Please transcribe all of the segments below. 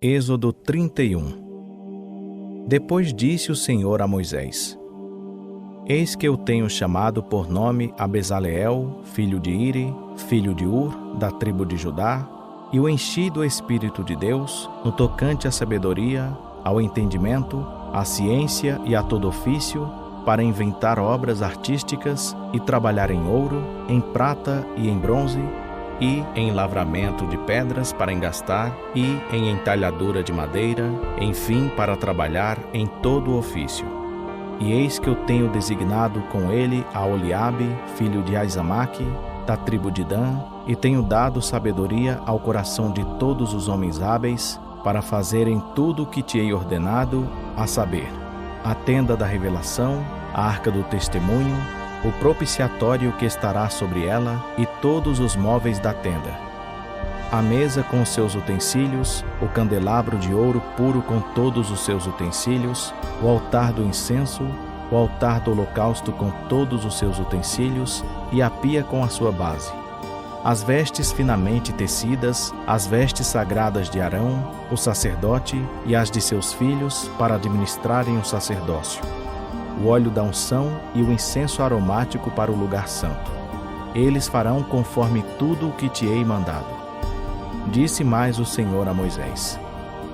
Êxodo 31. Depois disse o Senhor a Moisés: Eis que eu tenho chamado por nome a Bezaleel, filho de Iri, filho de Ur, da tribo de Judá, e o enchi do Espírito de Deus, no tocante à sabedoria, ao entendimento, à ciência e a todo ofício, para inventar obras artísticas e trabalhar em ouro, em prata e em bronze, e em lavramento de pedras para engastar, e em entalhadura de madeira, enfim, para trabalhar em todo o ofício. E eis que eu tenho designado com ele a Oliabe, filho de Aizamaque, da tribo de Dan, e tenho dado sabedoria ao coração de todos os homens hábeis, para fazerem tudo o que te hei ordenado, a saber, a tenda da revelação, a arca do testemunho, o propiciatório que estará sobre ela e todos os móveis da tenda, a mesa com seus utensílios, o candelabro de ouro puro com todos os seus utensílios, o altar do incenso, o altar do holocausto com todos os seus utensílios e a pia com a sua base, as vestes finamente tecidas, as vestes sagradas de Arão, o sacerdote, e as de seus filhos para administrarem o sacerdócio, o óleo da unção e o incenso aromático para o lugar santo. Eles farão conforme tudo o que te hei mandado. Disse mais o Senhor a Moisés: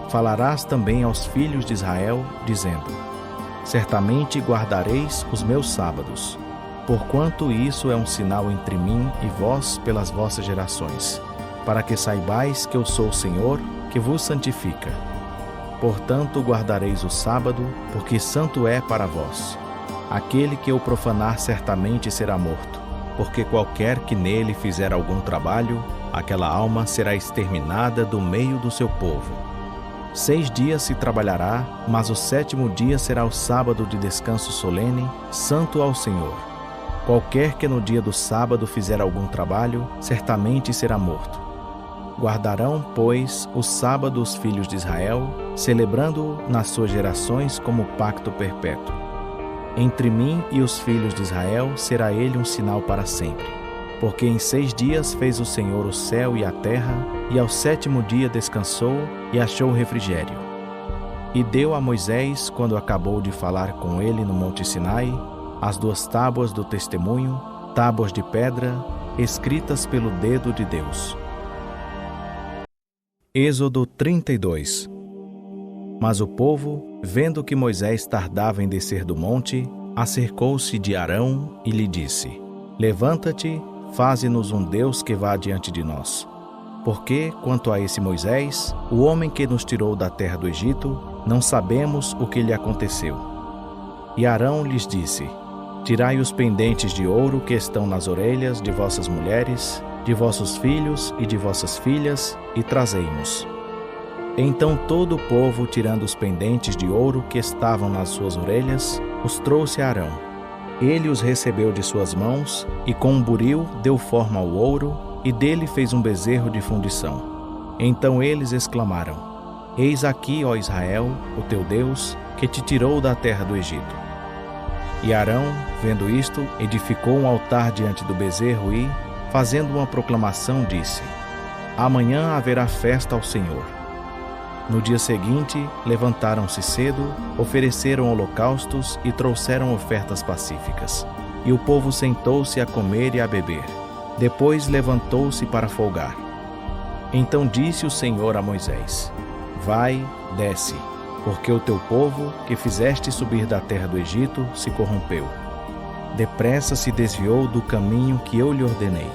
Falarás também aos filhos de Israel, dizendo: Certamente guardareis os meus sábados, porquanto isso é um sinal entre mim e vós pelas vossas gerações, para que saibais que eu sou o Senhor, que vos santifica. Portanto, guardareis o sábado, porque santo é para vós. Aquele que o profanar certamente será morto, porque qualquer que nele fizer algum trabalho, aquela alma será exterminada do meio do seu povo. 6 dias se trabalhará, mas o 7º dia será o sábado de descanso solene, santo ao Senhor. Qualquer que no dia do sábado fizer algum trabalho, certamente será morto. Guardarão, pois, o sábado os filhos de Israel, celebrando-o nas suas gerações como pacto perpétuo. Entre mim e os filhos de Israel será ele um sinal para sempre. Porque em 6 dias fez o Senhor o céu e a terra, e ao 7º dia descansou e achou refrigério. E deu a Moisés, quando acabou de falar com ele no monte Sinai, as 2 tábuas do testemunho, tábuas de pedra, escritas pelo dedo de Deus. Êxodo 32. Mas o povo, vendo que Moisés tardava em descer do monte, acercou-se de Arão e lhe disse: Levanta-te, faze-nos um Deus que vá diante de nós. Porque, quanto a esse Moisés, o homem que nos tirou da terra do Egito, não sabemos o que lhe aconteceu. E Arão lhes disse: Tirai os pendentes de ouro que estão nas orelhas de vossas mulheres, de vossos filhos e de vossas filhas, e trazei-nos. Então todo o povo, tirando os pendentes de ouro que estavam nas suas orelhas, os trouxe a Arão. Ele os recebeu de suas mãos, e com um buril deu forma ao ouro, e dele fez um bezerro de fundição. Então eles exclamaram: Eis aqui, ó Israel, o teu Deus, que te tirou da terra do Egito. E Arão, vendo isto, edificou um altar diante do bezerro e, fazendo uma proclamação, disse: Amanhã haverá festa ao Senhor. No dia seguinte, levantaram-se cedo, ofereceram holocaustos e trouxeram ofertas pacíficas. E o povo sentou-se a comer e a beber. Depois levantou-se para folgar. Então disse o Senhor a Moisés: Vai, desce, porque o teu povo, que fizeste subir da terra do Egito, se corrompeu. Depressa se desviou do caminho que eu lhe ordenei.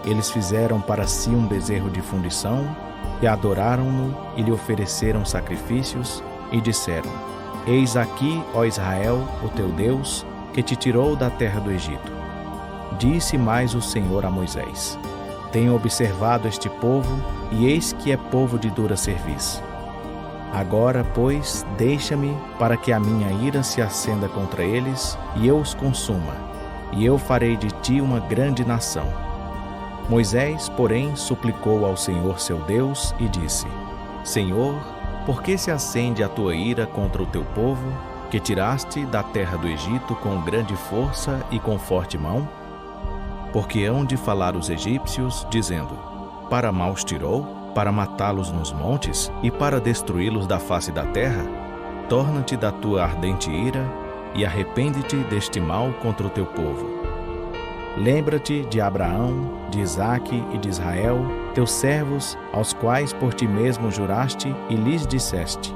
Eles fizeram para si um bezerro de fundição, e adoraram-no, e lhe ofereceram sacrifícios, e disseram: Eis aqui, ó Israel, o teu Deus, que te tirou da terra do Egito. Disse mais o Senhor a Moisés: Tenho observado este povo, e eis que é povo de dura cerviz. Agora, pois, deixa-me, para que a minha ira se acenda contra eles, e eu os consuma, e eu farei de ti uma grande nação. Moisés, porém, suplicou ao Senhor seu Deus e disse: Senhor, por que se acende a tua ira contra o teu povo, que tiraste da terra do Egito com grande força e com forte mão? Porque hão de falar os egípcios, dizendo: Para mal os tirou? para matá-los nos montes e para destruí-los da face da terra? Torna-te da tua ardente ira e arrepende-te deste mal contra o teu povo. Lembra-te de Abraão, de Isaque e de Israel, teus servos, aos quais por ti mesmo juraste e lhes disseste: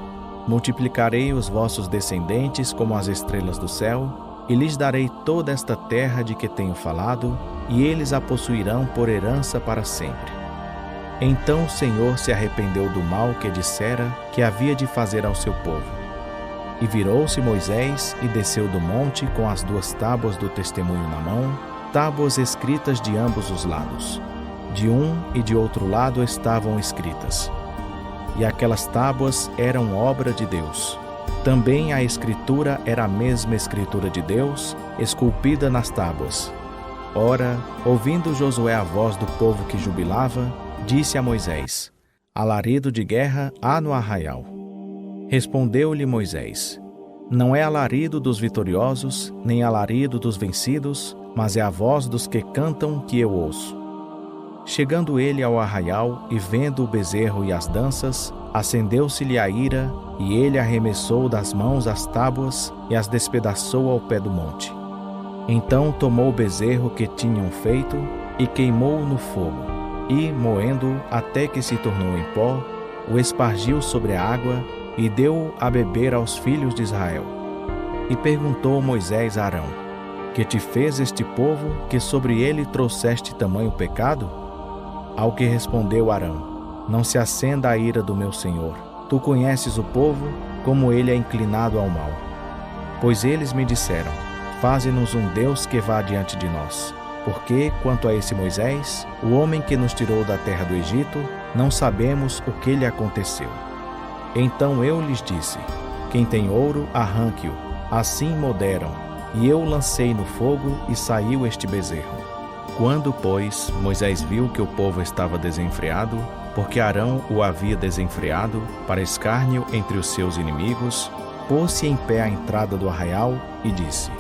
multiplicarei os vossos descendentes como as estrelas do céu, e lhes darei toda esta terra de que tenho falado, e eles a possuirão por herança para sempre. Então o Senhor se arrependeu do mal que dissera que havia de fazer ao seu povo. E virou-se Moisés e desceu do monte com as 2 tábuas do testemunho na mão, tábuas escritas de ambos os lados. De um e de outro lado estavam escritas. E aquelas tábuas eram obra de Deus. Também a escritura era a mesma escritura de Deus, esculpida nas tábuas. Ora, ouvindo Josué a voz do povo que jubilava, disse a Moisés: alarido de guerra há no arraial. Respondeu-lhe Moisés: não é alarido dos vitoriosos, nem alarido dos vencidos, mas é a voz dos que cantam que eu ouço. Chegando ele ao arraial e vendo o bezerro e as danças, acendeu-se-lhe a ira, e ele arremessou das mãos as tábuas e as despedaçou ao pé do monte. Então tomou o bezerro que tinham feito e queimou-o no fogo, e, moendo-o até que se tornou em pó, o espargiu sobre a água e deu-o a beber aos filhos de Israel. E perguntou Moisés a Arão: que te fez este povo, que sobre ele trouxeste tamanho pecado? Ao que respondeu Arão: não se acenda a ira do meu senhor. Tu conheces o povo, como ele é inclinado ao mal. Pois eles me disseram: faze-nos um Deus que vá diante de nós. Porque, quanto a esse Moisés, o homem que nos tirou da terra do Egito, não sabemos o que lhe aconteceu. Então eu lhes disse: quem tem ouro, arranque-o. Assim moderam. E eu lancei no fogo e saiu este bezerro. Quando, pois, Moisés viu que o povo estava desenfreado, porque Arão o havia desenfreado, para escárnio entre os seus inimigos, pôs-se em pé à entrada do arraial e disse: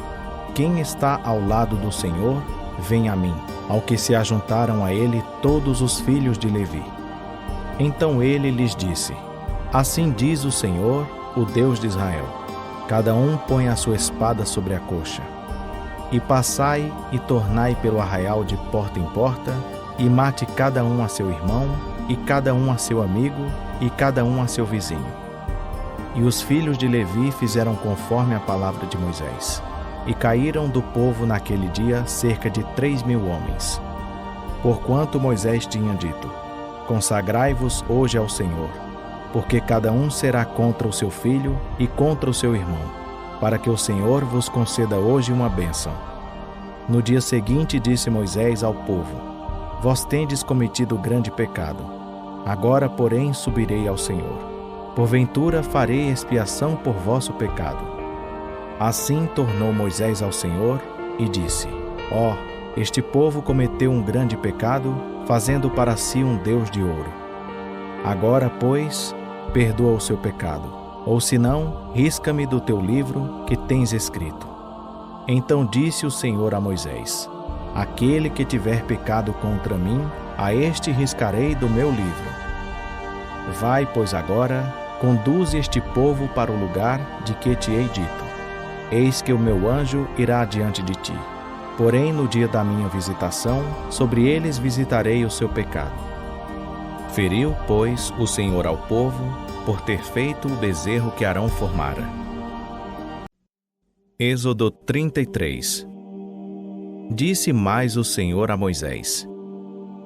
quem está ao lado do Senhor, vem a mim. Ao que se ajuntaram a ele todos os filhos de Levi. Então ele lhes disse: assim diz o Senhor, o Deus de Israel: cada um põe a sua espada sobre a coxa. E passai e tornai pelo arraial de porta em porta, e mate cada um a seu irmão, e cada um a seu amigo, e cada um a seu vizinho. E os filhos de Levi fizeram conforme a palavra de Moisés. E caíram do povo naquele dia cerca de 3.000 homens. Porquanto Moisés tinha dito: consagrai-vos hoje ao Senhor, porque cada um será contra o seu filho e contra o seu irmão, para que o Senhor vos conceda hoje uma bênção. No dia seguinte disse Moisés ao povo: vós tendes cometido grande pecado. Agora, porém, subirei ao Senhor. Porventura farei expiação por vosso pecado. Assim tornou Moisés ao Senhor e disse: ó, este povo cometeu um grande pecado, fazendo para si um Deus de ouro. Agora, pois, perdoa o seu pecado, ou senão, risca-me do teu livro que tens escrito. Então disse o Senhor a Moisés: aquele que tiver pecado contra mim, a este riscarei do meu livro. Vai, pois, agora, conduze este povo para o lugar de que te hei dito. Eis que o meu anjo irá diante de ti. Porém, no dia da minha visitação, sobre eles visitarei o seu pecado. Feriu, pois, o Senhor ao povo, por ter feito o bezerro que Arão formara. Êxodo 33. Disse mais o Senhor a Moisés: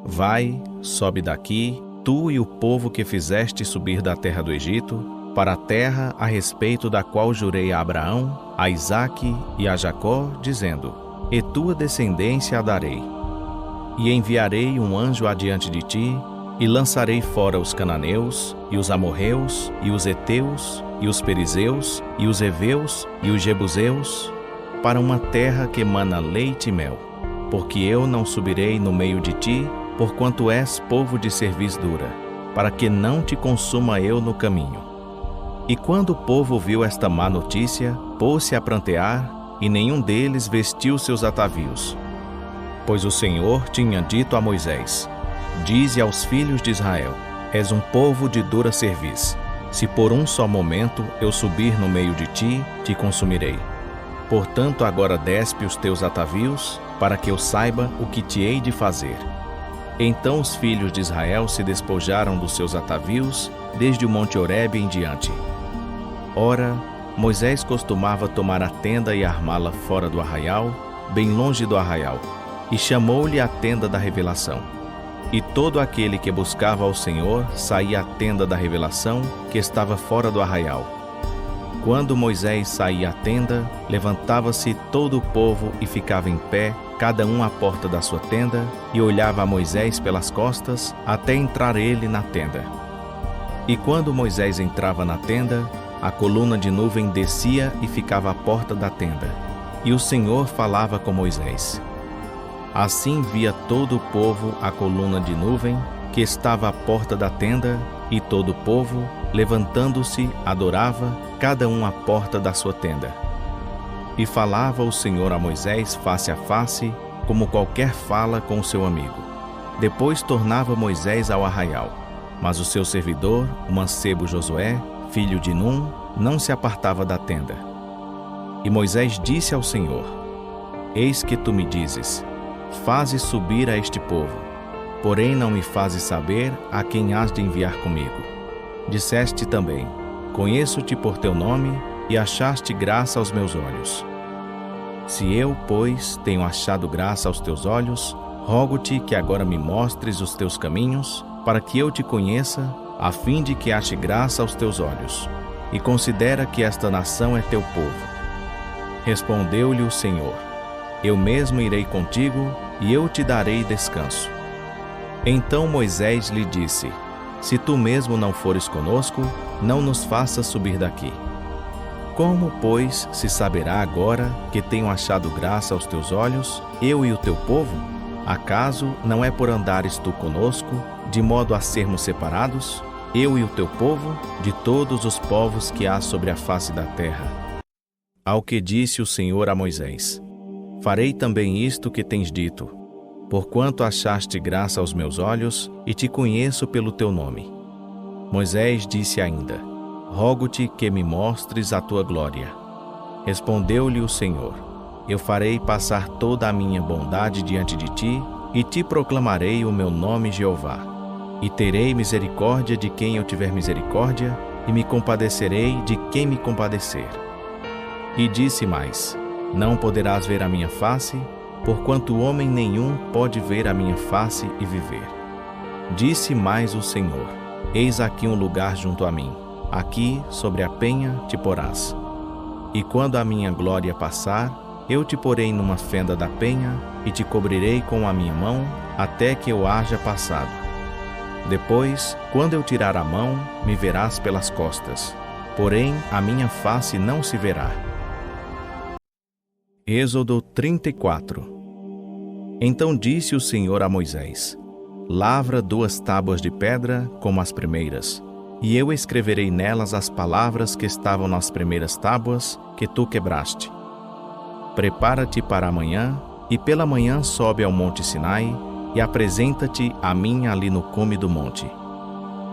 vai, sobe daqui, tu e o povo que fizeste subir da terra do Egito, para a terra a respeito da qual jurei a Abraão, a Isaque e a Jacó, dizendo: e tua descendência a darei. E enviarei um anjo adiante de ti, e lançarei fora os cananeus, e os amorreus, e os heteus, e os perizeus, e os heveus, e os jebuseus, para uma terra que mana leite e mel. Porque eu não subirei no meio de ti, porquanto és povo de cerviz dura, para que não te consuma eu no caminho. E quando o povo ouviu esta má notícia, pôs-se a prantear, e nenhum deles vestiu seus atavios. Pois o Senhor tinha dito a Moisés: dize aos filhos de Israel: És um povo de dura cerviz. Se por um só momento eu subir no meio de ti, te consumirei. Portanto, agora despe os teus atavios, para que eu saiba o que te hei de fazer. Então os filhos de Israel se despojaram dos seus atavios, desde o monte Horebe em diante. Ora, Moisés costumava tomar a tenda e armá-la fora do arraial, bem longe do arraial, e chamou-lhe a tenda da revelação. E todo aquele que buscava ao Senhor saía à tenda da revelação, que estava fora do arraial. Quando Moisés saía à tenda, levantava-se todo o povo e ficava em pé, cada um à porta da sua tenda, e olhava a Moisés pelas costas, até entrar ele na tenda. E quando Moisés entrava na tenda, a coluna de nuvem descia e ficava à porta da tenda, e o Senhor falava com Moisés. Assim via todo o povo a coluna de nuvem, que estava à porta da tenda, e todo o povo, levantando-se, adorava, cada um à porta da sua tenda. E falava o Senhor a Moisés face a face, como qualquer fala com o seu amigo. Depois tornava Moisés ao arraial, mas o seu servidor, o mancebo Josué, filho de Num, não se apartava da tenda. E Moisés disse ao Senhor: Eis que tu me dizes: Fazes subir a este povo, porém não me fazes saber a quem hás de enviar comigo. Disseste também: Conheço-te por teu nome, e achaste graça aos meus olhos. Se eu, pois, tenho achado graça aos teus olhos, rogo-te que agora me mostres os teus caminhos, para que eu te conheça, a fim de que ache graça aos teus olhos. E considera que esta nação é teu povo. Respondeu-lhe o Senhor: Eu mesmo irei contigo, e eu te darei descanso. Então Moisés lhe disse: Se tu mesmo não fores conosco, não nos faças subir daqui. Como, pois, se saberá agora que tenho achado graça aos teus olhos, eu e o teu povo? Acaso não é por andares tu conosco, de modo a sermos separados, eu e o teu povo, de todos os povos que há sobre a face da terra? Ao que disse o Senhor a Moisés: Farei também isto que tens dito, porquanto achaste graça aos meus olhos, e te conheço pelo teu nome. Moisés disse ainda: Rogo-te que me mostres a tua glória. Respondeu-lhe o Senhor: Eu farei passar toda a minha bondade diante de ti, e te proclamarei o meu nome Jeová. E terei misericórdia de quem eu tiver misericórdia, e me compadecerei de quem me compadecer. E disse mais: Não poderás ver a minha face, porquanto homem nenhum pode ver a minha face e viver. Disse mais o Senhor: Eis aqui um lugar junto a mim. Aqui, sobre a penha, te porás. E quando a minha glória passar, eu te porei numa fenda da penha, e te cobrirei com a minha mão, até que eu haja passado. Depois, quando eu tirar a mão, me verás pelas costas, porém a minha face não se verá. Êxodo 34. Então disse o Senhor a Moisés: Lavra 2 tábuas de pedra, como as primeiras, e eu escreverei nelas as palavras que estavam nas primeiras tábuas, que tu quebraste. Prepara-te para amanhã, e pela manhã sobe ao monte Sinai, e apresenta-te a mim ali no cume do monte.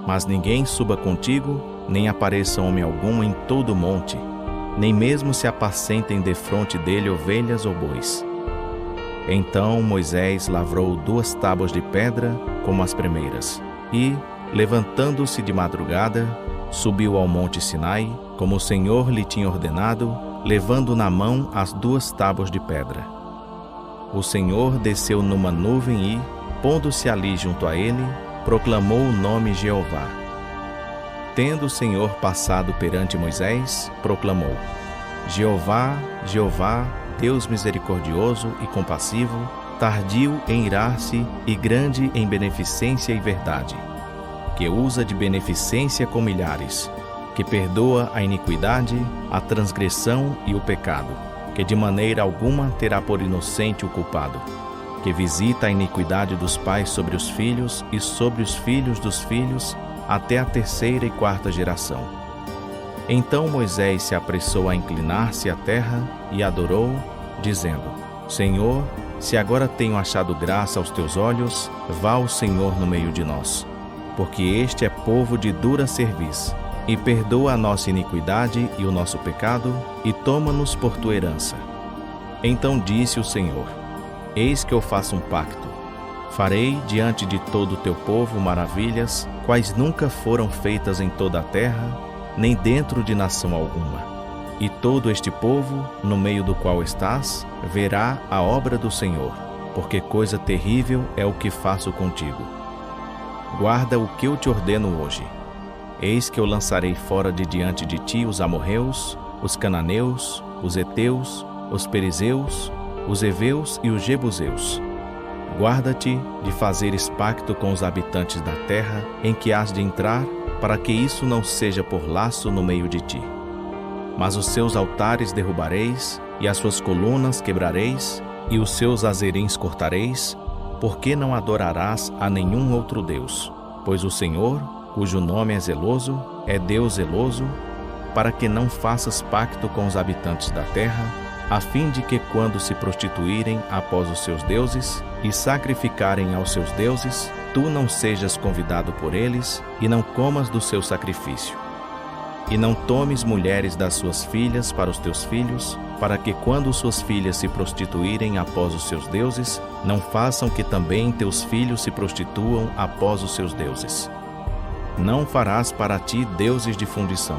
Mas ninguém suba contigo, nem apareça homem algum em todo o monte, nem mesmo se apacentem defronte dele ovelhas ou bois. Então Moisés lavrou 2 tábuas de pedra, como as primeiras, e, levantando-se de madrugada, subiu ao monte Sinai, como o Senhor lhe tinha ordenado, levando na mão as 2 tábuas de pedra. O Senhor desceu numa nuvem e, pondo-se ali junto a ele, proclamou o nome Jeová. Tendo o Senhor passado perante Moisés, proclamou: Jeová, Jeová, Deus misericordioso e compassivo, tardio em irar-se e grande em beneficência e verdade, que usa de beneficência com milhares, que perdoa a iniquidade, a transgressão e o pecado, que de maneira alguma terá por inocente o culpado, que visita a iniquidade dos pais sobre os filhos e sobre os filhos dos filhos, até a 3ª e 4ª geração. Então Moisés se apressou a inclinar-se à terra e adorou, dizendo: Senhor, se agora tenho achado graça aos teus olhos, vá o Senhor no meio de nós. porque este é povo de dura cerviz, e perdoa a nossa iniquidade e o nosso pecado, e toma-nos por tua herança. Então disse o Senhor: Eis que eu faço um pacto. Farei diante de todo o teu povo maravilhas, quais nunca foram feitas em toda a terra, nem dentro de nação alguma. E todo este povo, no meio do qual estás, verá a obra do Senhor, porque coisa terrível é o que faço contigo. Guarda o que eu te ordeno hoje. Eis que eu lançarei fora de diante de ti os amorreus, os cananeus, os heteus, os perizeus, os heveus e os jebuseus. Guarda-te de fazeres pacto com os habitantes da terra em que hás de entrar, para que isso não seja por laço no meio de ti. Mas os seus altares derrubareis, e as suas colunas quebrareis, e os seus azerins cortareis, porque não adorarás a nenhum outro Deus, pois o Senhor, cujo nome é zeloso, é Deus zeloso, para que não faças pacto com os habitantes da terra, a fim de que quando se prostituírem após os seus deuses e sacrificarem aos seus deuses, tu não sejas convidado por eles e não comas do seu sacrifício. E não tomes mulheres das suas filhas para os teus filhos, para que quando suas filhas se prostituírem após os seus deuses, não façam que também teus filhos se prostituam após os seus deuses. Não farás para ti deuses de fundição.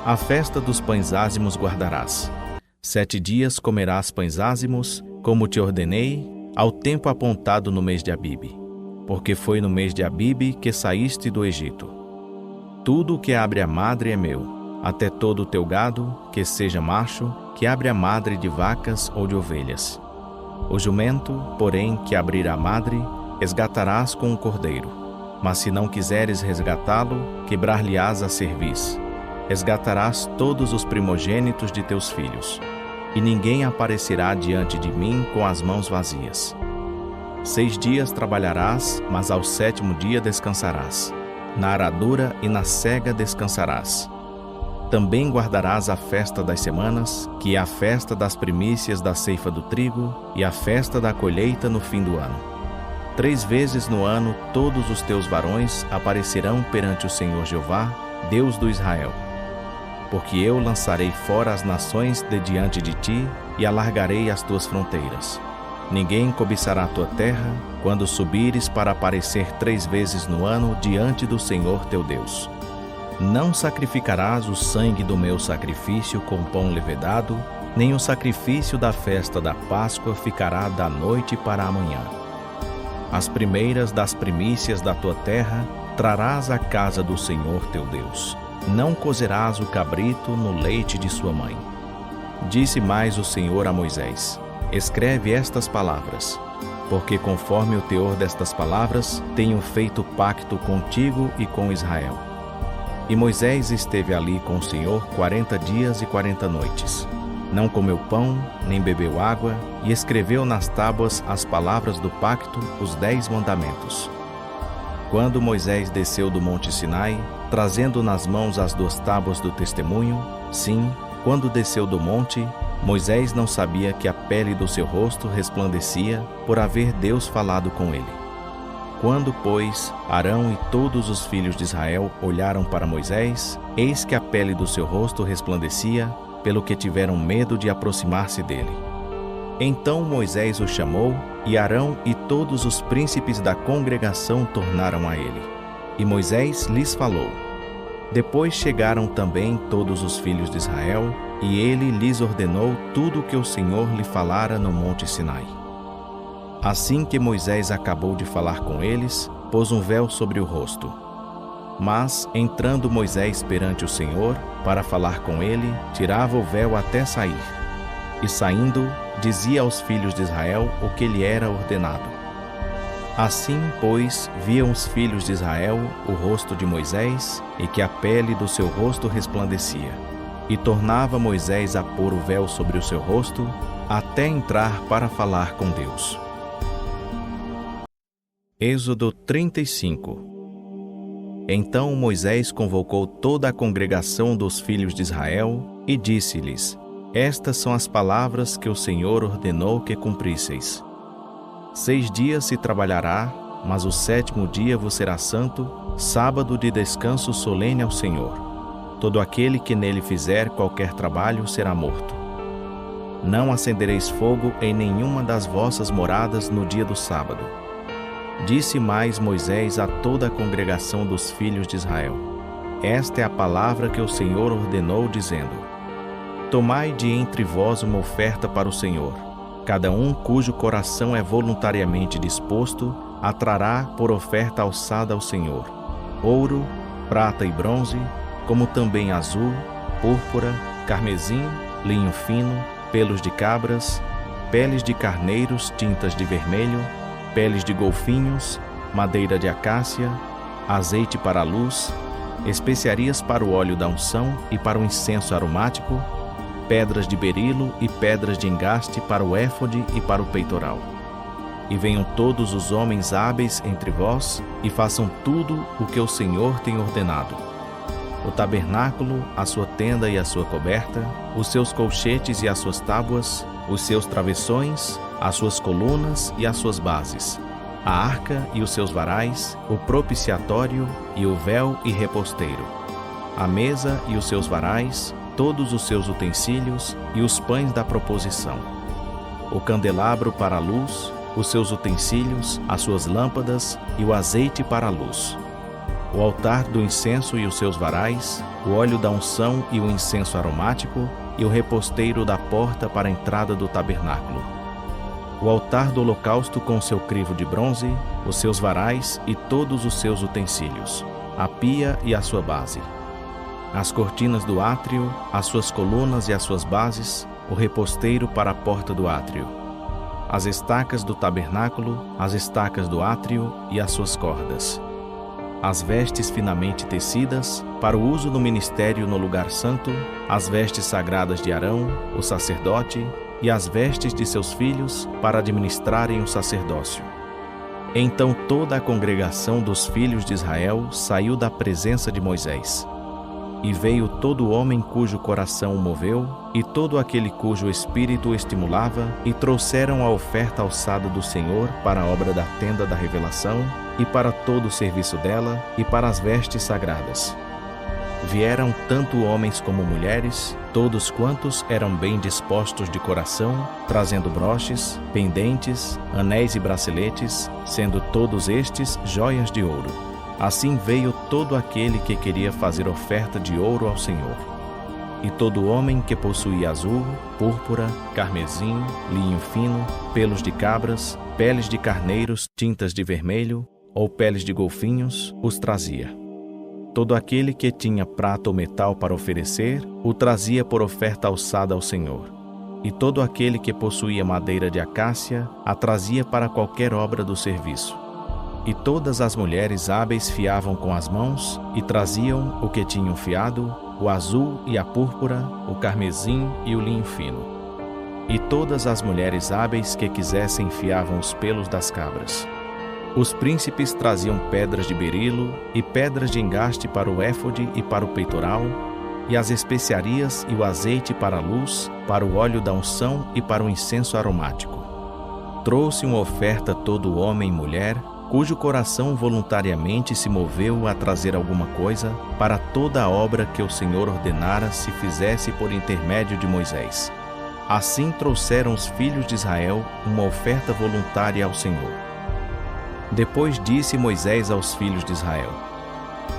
A festa dos pães ázimos guardarás. 7 dias comerás pães ázimos, como te ordenei, ao tempo apontado no mês de Abibe. Porque foi no mês de Abibe que saíste do Egito. Tudo o que abre a madre é meu, até todo o teu gado, que seja macho, que abre a madre de vacas ou de ovelhas. O jumento, porém, que abrir a madre, resgatarás com um cordeiro. Mas se não quiseres resgatá-lo, quebrar-lhe-ás a cerviz. Resgatarás todos os primogênitos de teus filhos, e ninguém aparecerá diante de mim com as mãos vazias. 6 dias trabalharás, mas ao 7º dia descansarás. Na aradura e na sega descansarás. Também guardarás a festa das semanas, que é a festa das primícias da ceifa do trigo, e a festa da colheita no fim do ano. 3 vezes no ano todos os teus varões aparecerão perante o Senhor Jeová, Deus do Israel. Porque eu lançarei fora as nações de diante de ti e alargarei as tuas fronteiras. Ninguém cobiçará a tua terra, quando subires para aparecer 3 vezes no ano diante do Senhor teu Deus. Não sacrificarás o sangue do meu sacrifício com pão levedado, nem o sacrifício da festa da Páscoa ficará da noite para a manhã. As primeiras das primícias da tua terra trarás à casa do Senhor teu Deus. Não cozerás o cabrito no leite de sua mãe. Disse mais o Senhor a Moisés: Escreve estas palavras, porque conforme o teor destas palavras, tenho feito pacto contigo e com Israel. E Moisés esteve ali com o Senhor 40 dias e 40 noites. Não comeu pão, nem bebeu água, e escreveu nas tábuas as palavras do pacto, os 10 mandamentos. Quando Moisés desceu do monte Sinai, trazendo nas mãos as 2 tábuas do testemunho, sim, quando desceu do monte, Moisés não sabia que a pele do seu rosto resplandecia, por haver Deus falado com ele. Quando, pois, Arão e todos os filhos de Israel olharam para Moisés, eis que a pele do seu rosto resplandecia, pelo que tiveram medo de aproximar-se dele. Então Moisés o chamou, e Arão e todos os príncipes da congregação tornaram a ele. E Moisés lhes falou. Depois chegaram também todos os filhos de Israel, e ele lhes ordenou tudo o que o Senhor lhe falara no monte Sinai. Assim que Moisés acabou de falar com eles, pôs um véu sobre o rosto. Mas, entrando Moisés perante o Senhor, para falar com ele, tirava o véu até sair. E saindo, dizia aos filhos de Israel o que lhe era ordenado. Assim, pois, viam os filhos de Israel o rosto de Moisés, e que a pele do seu rosto resplandecia. E tornava Moisés a pôr o véu sobre o seu rosto, até entrar para falar com Deus. Êxodo 35. Então Moisés convocou toda a congregação dos filhos de Israel e disse-lhes: Estas são as palavras que o Senhor ordenou que cumprisseis. 6 dias se trabalhará, mas o 7º dia vos será santo, sábado de descanso solene ao Senhor. Todo aquele que nele fizer qualquer trabalho será morto. Não acendereis fogo em nenhuma das vossas moradas no dia do sábado. Disse mais Moisés a toda a congregação dos filhos de Israel: Esta é a palavra que o Senhor ordenou, dizendo: Tomai de entre vós uma oferta para o Senhor. Cada um cujo coração é voluntariamente disposto atrará por oferta alçada ao Senhor ouro, prata e bronze, como também azul, púrpura, carmesim, linho fino, pelos de cabras, peles de carneiros tintas de vermelho, peles de golfinhos, madeira de acácia, azeite para a luz, especiarias para o óleo da unção e para o incenso aromático, pedras de berilo e pedras de engaste para o éfode e para o peitoral. E venham todos os homens hábeis entre vós e façam tudo o que o Senhor tem ordenado: o tabernáculo, a sua tenda e a sua coberta, os seus colchetes e as suas tábuas, os seus travessões, as suas colunas e as suas bases, a arca e os seus varais, o propiciatório e o véu e reposteiro, a mesa e os seus varais, todos os seus utensílios e os pães da proposição, o candelabro para a luz, os seus utensílios, as suas lâmpadas e o azeite para a luz, o altar do incenso e os seus varais, o óleo da unção e o incenso aromático e o reposteiro da porta para a entrada do tabernáculo, o altar do holocausto com seu crivo de bronze, os seus varais e todos os seus utensílios, a pia e a sua base, as cortinas do átrio, as suas colunas e as suas bases, o reposteiro para a porta do átrio, as estacas do tabernáculo, as estacas do átrio e as suas cordas, as vestes finamente tecidas para o uso no ministério no lugar santo, as vestes sagradas de Arão, o sacerdote, e as vestes de seus filhos para administrarem o sacerdócio. Então toda a congregação dos filhos de Israel saiu da presença de Moisés. E veio todo homem cujo coração o moveu, e todo aquele cujo espírito o estimulava, e trouxeram a oferta alçada do Senhor para a obra da tenda da revelação, e para todo o serviço dela, e para as vestes sagradas. Vieram tanto homens como mulheres, todos quantos eram bem dispostos de coração, trazendo broches, pendentes, anéis e braceletes, sendo todos estes joias de ouro. Assim veio todo aquele que queria fazer oferta de ouro ao Senhor. E todo homem que possuía azul, púrpura, carmesim, linho fino, pelos de cabras, peles de carneiros tintas de vermelho, ou peles de golfinhos, os trazia. Todo aquele que tinha prata ou metal para oferecer, o trazia por oferta alçada ao Senhor. E todo aquele que possuía madeira de acácia, a trazia para qualquer obra do serviço. E todas as mulheres hábeis fiavam com as mãos, e traziam o que tinham fiado, o azul e a púrpura, o carmesim e o linho fino. E todas as mulheres hábeis que quisessem fiavam os pelos das cabras. Os príncipes traziam pedras de berilo e pedras de engaste para o éfode e para o peitoral, e as especiarias e o azeite para a luz, para o óleo da unção e para o incenso aromático. Trouxe uma oferta todo homem e mulher, cujo coração voluntariamente se moveu a trazer alguma coisa para toda a obra que o Senhor ordenara se fizesse por intermédio de Moisés. Assim trouxeram os filhos de Israel uma oferta voluntária ao Senhor. Depois disse Moisés aos filhos de Israel: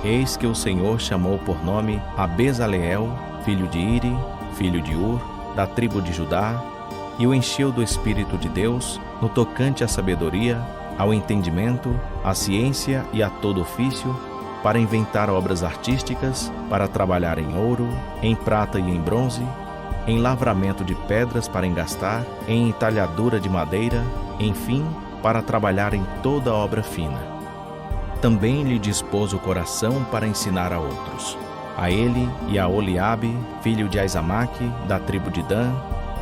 Eis que o Senhor chamou por nome a Bezaleel, filho de Iri, filho de Ur, da tribo de Judá, e o encheu do Espírito de Deus, no tocante à sabedoria, ao entendimento, à ciência e a todo ofício, para inventar obras artísticas, para trabalhar em ouro, em prata e em bronze, em lavramento de pedras para engastar, em entalhadura de madeira, enfim, para trabalhar em toda obra fina. Também lhe dispôs o coração para ensinar a outros. A ele e a Oliabe, filho de Aizamaque, da tribo de Dan,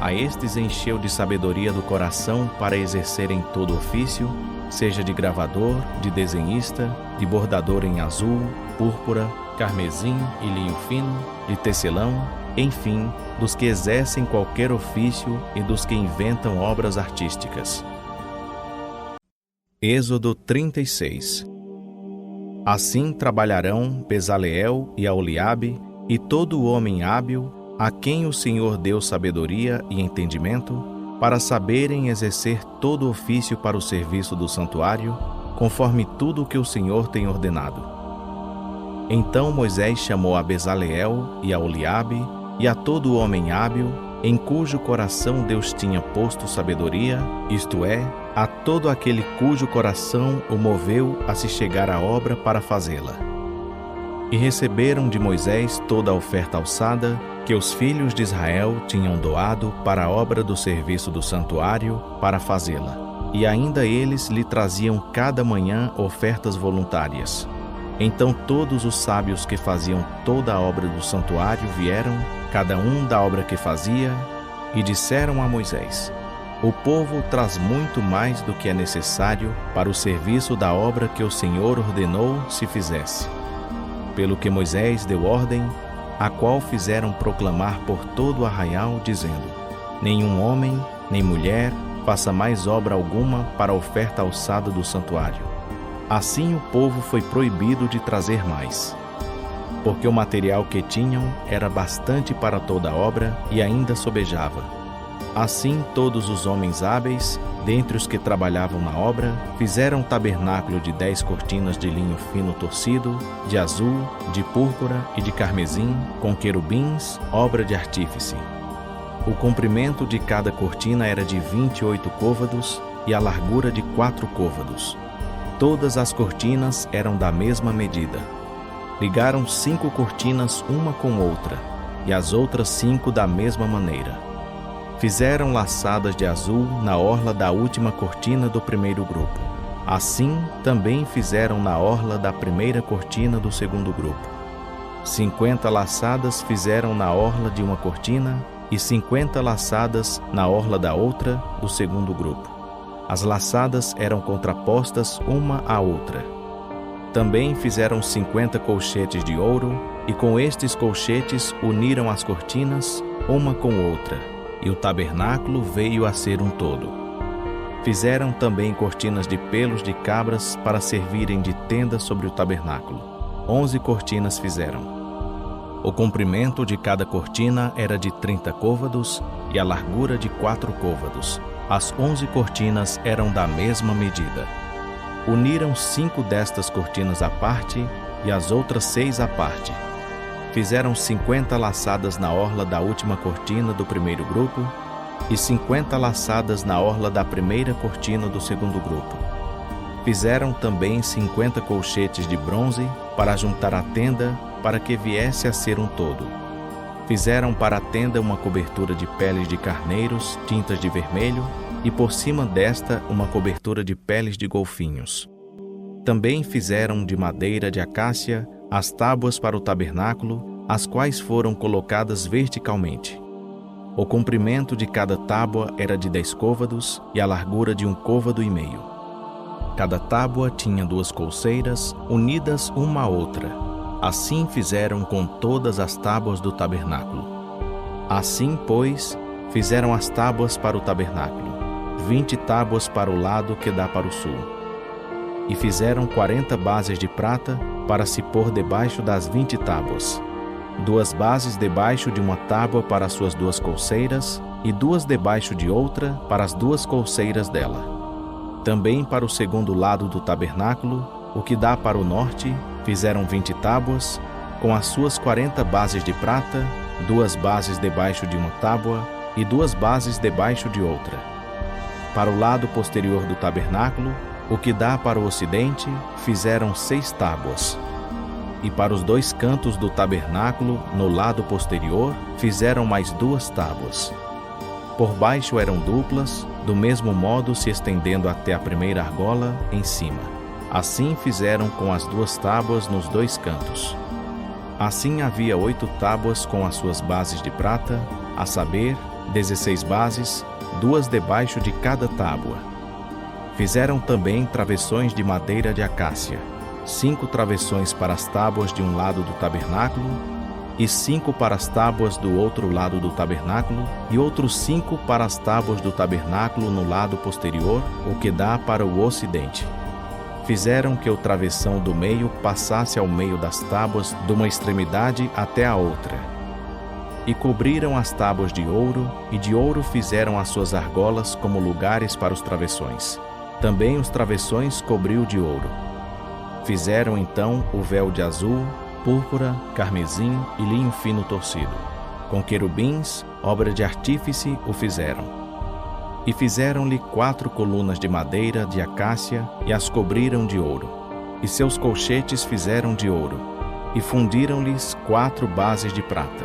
a estes encheu de sabedoria do coração para exercerem todo ofício, seja de gravador, de desenhista, de bordador em azul, púrpura, carmesim e linho fino, de tecelão, enfim, dos que exercem qualquer ofício e dos que inventam obras artísticas. Êxodo 36. Assim trabalharão Bezaleel e Aholiabe e todo homem hábil, a quem o Senhor deu sabedoria e entendimento, para saberem exercer todo ofício para o serviço do santuário, conforme tudo o que o Senhor tem ordenado. Então Moisés chamou a Bezaleel e a Aholiabe e a todo homem hábil, em cujo coração Deus tinha posto sabedoria, isto é, a todo aquele cujo coração o moveu a se chegar à obra para fazê-la. E receberam de Moisés toda a oferta alçada que os filhos de Israel tinham doado para a obra do serviço do santuário para fazê-la. E ainda eles lhe traziam cada manhã ofertas voluntárias. Então todos os sábios que faziam toda a obra do santuário vieram, cada um da obra que fazia, e disseram a Moisés: o povo traz muito mais do que é necessário para o serviço da obra que o Senhor ordenou se fizesse. Pelo que Moisés deu ordem, a qual fizeram proclamar por todo o arraial, dizendo: nenhum homem, nem mulher, faça mais obra alguma para a oferta alçada do santuário. Assim o povo foi proibido de trazer mais, porque o material que tinham era bastante para toda a obra e ainda sobejava. Assim todos os homens hábeis, dentre os que trabalhavam na obra, fizeram um tabernáculo de 10 cortinas de linho fino torcido, de azul, de púrpura e de carmesim, com querubins, obra de artífice. O comprimento de cada cortina era de 28 côvados e a largura de 4 côvados. Todas as cortinas eram da mesma medida. Ligaram 5 cortinas uma com outra, e as outras 5 da mesma maneira. Fizeram laçadas de azul na orla da última cortina do primeiro grupo. Assim, também fizeram na orla da primeira cortina do segundo grupo. 50 laçadas fizeram na orla de uma cortina e 50 laçadas na orla da outra do segundo grupo. As laçadas eram contrapostas uma à outra. Também fizeram 50 colchetes de ouro, e com estes colchetes uniram as cortinas, uma com outra, e o tabernáculo veio a ser um todo. Fizeram também cortinas de pelos de cabras para servirem de tenda sobre o tabernáculo. 11 cortinas fizeram. O comprimento de cada cortina era de 30 côvados, e a largura de 4 côvados. As 11 cortinas eram da mesma medida. Uniram 5 destas cortinas à parte e as outras 6 à parte. Fizeram 50 laçadas na orla da última cortina do primeiro grupo e 50 laçadas na orla da primeira cortina do segundo grupo. Fizeram também 50 colchetes de bronze para juntar a tenda, para que viesse a ser um todo. Fizeram para a tenda uma cobertura de peles de carneiros tintas de vermelho, e por cima desta uma cobertura de peles de golfinhos. Também fizeram de madeira de acácia as tábuas para o tabernáculo, as quais foram colocadas verticalmente. O comprimento de cada tábua era de 10 côvados e a largura de 1 côvado e meio. Cada tábua tinha 2 colseiras, unidas uma à outra. Assim fizeram com todas as tábuas do tabernáculo. Assim, pois, fizeram as tábuas para o tabernáculo, 20 tábuas para o lado que dá para o sul. E fizeram 40 bases de prata para se pôr debaixo das 20 tábuas. 2 bases debaixo de uma tábua para as suas 2 colseiras, e 2 debaixo de outra para as 2 colseiras dela. Também para o segundo lado do tabernáculo, o que dá para o norte, fizeram 20 tábuas, com as suas 40 bases de prata, 2 bases debaixo de uma tábua e 2 bases debaixo de outra. Para o lado posterior do tabernáculo, o que dá para o ocidente, fizeram 6 tábuas. E para os 2 cantos do tabernáculo, no lado posterior, fizeram mais 2 tábuas. Por baixo eram duplas, do mesmo modo se estendendo até a primeira argola em cima. Assim fizeram com as 2 tábuas nos 2 cantos. Assim havia 8 tábuas com as suas bases de prata, a saber, 16 bases, 2 debaixo de cada tábua. Fizeram também travessões de madeira de acácia, 5 travessões para as tábuas de um lado do tabernáculo e 5 para as tábuas do outro lado do tabernáculo, e outros 5 para as tábuas do tabernáculo no lado posterior, o que dá para o ocidente. Fizeram que o travessão do meio passasse ao meio das tábuas de uma extremidade até a outra. E cobriram as tábuas de ouro, e de ouro fizeram as suas argolas como lugares para os travessões. Também os travessões cobriu de ouro. Fizeram então o véu de azul, púrpura, carmesim e linho fino torcido. Com querubins, obra de artífice, o fizeram. E fizeram-lhe 4 colunas de madeira de acácia e as cobriram de ouro. E seus colchetes fizeram de ouro. E fundiram-lhes 4 bases de prata.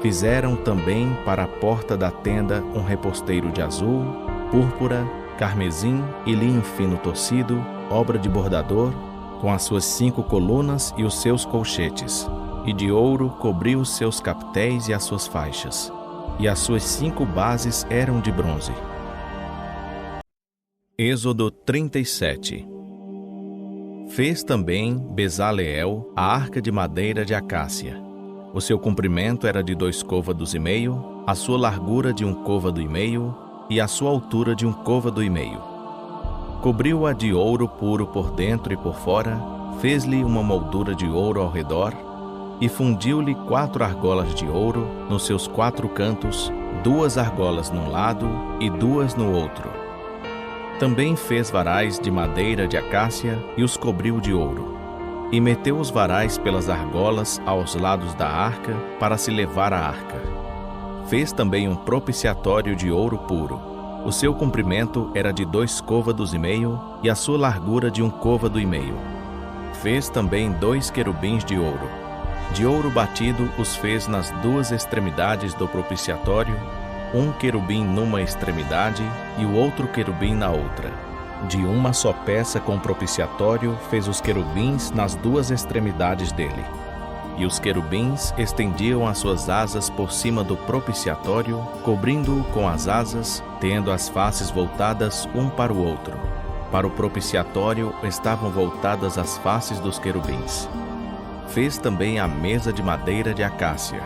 Fizeram também para a porta da tenda um reposteiro de azul, púrpura, carmesim e linho fino torcido, obra de bordador, com as suas 5 colunas e os seus colchetes. E de ouro cobriu os seus capitéis e as suas faixas. E as suas 5 bases eram de bronze. Êxodo 37. Fez também Bezaleel a arca de madeira de acácia. O seu comprimento era de 2 côvados e meio, a sua largura de 1 côvado e meio, e a sua altura de 1 côvado e meio. Cobriu-a de ouro puro por dentro e por fora, fez-lhe uma moldura de ouro ao redor, e fundiu-lhe 4 argolas de ouro nos seus 4 cantos, 2 argolas num lado e 2 no outro. Também fez varais de madeira de acácia e os cobriu de ouro. E meteu os varais pelas argolas aos lados da arca para se levar a arca. Fez também um propiciatório de ouro puro. O seu comprimento era de 2 côvados e meio e a sua largura de 1 côvado e meio. Fez também 2 querubins de ouro. De ouro batido os fez nas 2 extremidades do propiciatório, um querubim numa extremidade e o outro querubim na outra. De uma só peça com propiciatório fez os querubins nas 2 extremidades dele. E os querubins estendiam as suas asas por cima do propiciatório, cobrindo-o com as asas, tendo as faces voltadas um para o outro. Para o propiciatório estavam voltadas as faces dos querubins. Fez também a mesa de madeira de acácia.